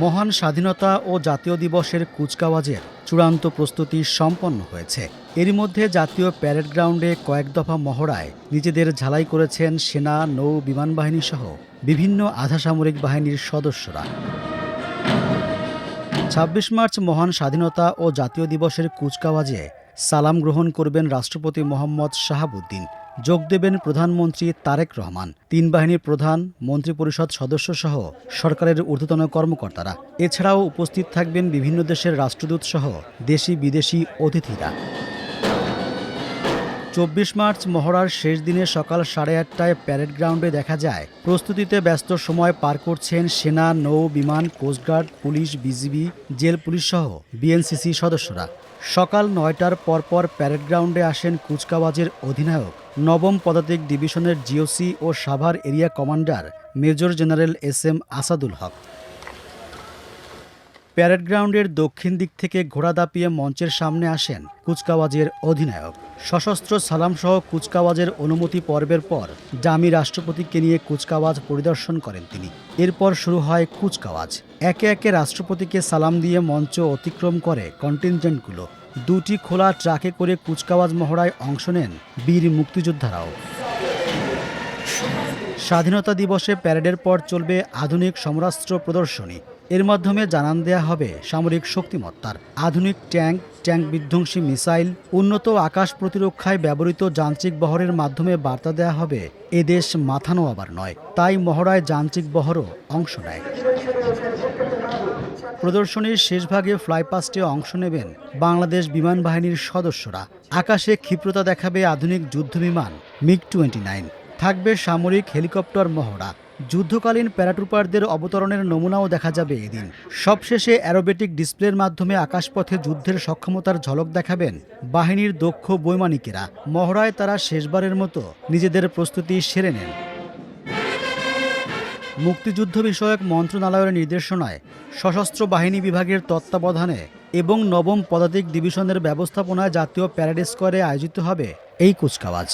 মহান স্বাধীনতা ও জাতীয় দিবসের কুচকাওয়াজের চূড়ান্ত প্রস্তুতি সম্পন্ন হয়েছে। এরই মধ্যে জাতীয় প্যারেড গ্রাউন্ডে কয়েক দফা মহড়ায় নিজেদের ঝালাই করেছেন সেনা, নৌ, বিমান বাহিনী সহ বিভিন্ন আধাসামরিক বাহিনীর সদস্যরা। ২৬ মার্চ মহান স্বাধীনতা ও জাতীয় দিবসের কুচকাওয়াজে সালাম গ্রহণ করবেন রাষ্ট্রপতি মোহাম্মদ শাহাবুদ্দিন। যোগ দেবেন প্রধানমন্ত্রী তারেক রহমান, তিন বাহিনীর প্রধান, মন্ত্রিপরিষদ সদস্যসহ সরকারের ঊর্ধ্বতন কর্মকর্তারা। এছাড়াও উপস্থিত থাকবেন বিভিন্ন দেশের রাষ্ট্রদূত সহ দেশি বিদেশি অতিথিরা। ২৪ মার্চ মহড়ার শেষ দিনে সকাল ৮:৩০টায় প্যারেড গ্রাউন্ডে দেখা যায় প্রস্তুতিতে ব্যস্ত সময় পার করছেন সেনা, নৌ, বিমান, coast guard, police, BGB, jail police সহ বিএনসিসি সদস্যরা। সকাল ৯টার পরপর প্যারেড গ্রাউন্ডে আসেন কুচকাওয়াজের অধিনায়ক, নবম পদাতিক ডিভিশনের জিওসি ও Savar area commander major general S M. Asadul Haque. Parade গ্রাউন্ডের দক্ষিণ দিক থেকে ঘোড়া দাপিয়ে মঞ্চের সামনে আসেন কুচকাওয়াজের অধিনায়ক। সশস্ত্র সালামসহ কুচকাওয়াজের অনুমতি পর্বের পর জামি রাষ্ট্রপতিকে নিয়ে কুচকাওয়াজ পরিদর্শন করেন তিনি। এরপর শুরু হয় কুচকাওয়াজ। একে একে রাষ্ট্রপতিকে সালাম দিয়ে মঞ্চ অতিক্রম করে কন্টিনজেন্টগুলো। দুটি খোলা ট্রাকে করে কুচকাওয়াজ মহড়ায় অংশ নেন বীর মুক্তিযোদ্ধারাও। স্বাধীনতা দিবসে প্যারেডের পর চলবে আধুনিক সমরাস্ত্র প্রদর্শনী। এর মাধ্যমে জানান দেয়া হবে সামরিক শক্তিমত্তার। আধুনিক ট্যাঙ্ক, ট্যাঙ্ক বিধ্বংসী মিসাইল, উন্নত আকাশ প্রতিরক্ষায় ব্যবহৃত যান্ত্রিক বহরের মাধ্যমে বার্তা দেয়া হবে এদেশ মাথা নোয়াবার নয়। তাই মহড়ায় যান্ত্রিক বহরও অংশ নেয়। প্রদর্শনীর শেষভাগে ফ্লাইপাস্টে অংশ নেবেন বাংলাদেশ বিমান বাহিনীর সদস্যরা। আকাশে ক্ষিপ্রতা দেখাবে আধুনিক যুদ্ধবিমান MiG-29। থাকবে সামরিক হেলিকপ্টার মহড়া। যুদ্ধকালীন প্যারাট্রুপারদের অবতরণের নমুনাও দেখা যাবে এদিন। সবশেষে অ্যারোবেটিক ডিসপ্লের মাধ্যমে আকাশপথে যুদ্ধের সক্ষমতার ঝলক দেখাবেন বাহিনীর দক্ষ বৈমানিকেরা। মহড়ায় তারা শেষবারের মতো নিজেদের প্রস্তুতি সেরে নেন। মুক্তিযুদ্ধ বিষয়ক মন্ত্রণালয়ের নির্দেশনায় সশস্ত্র বাহিনী বিভাগের তত্ত্বাবধানে এবং নবম পদাতিক ডিভিশনের ব্যবস্থাপনায় জাতীয় প্যারেড স্কোয়ারে আয়োজিত হবে এই কুচকাওয়াজ।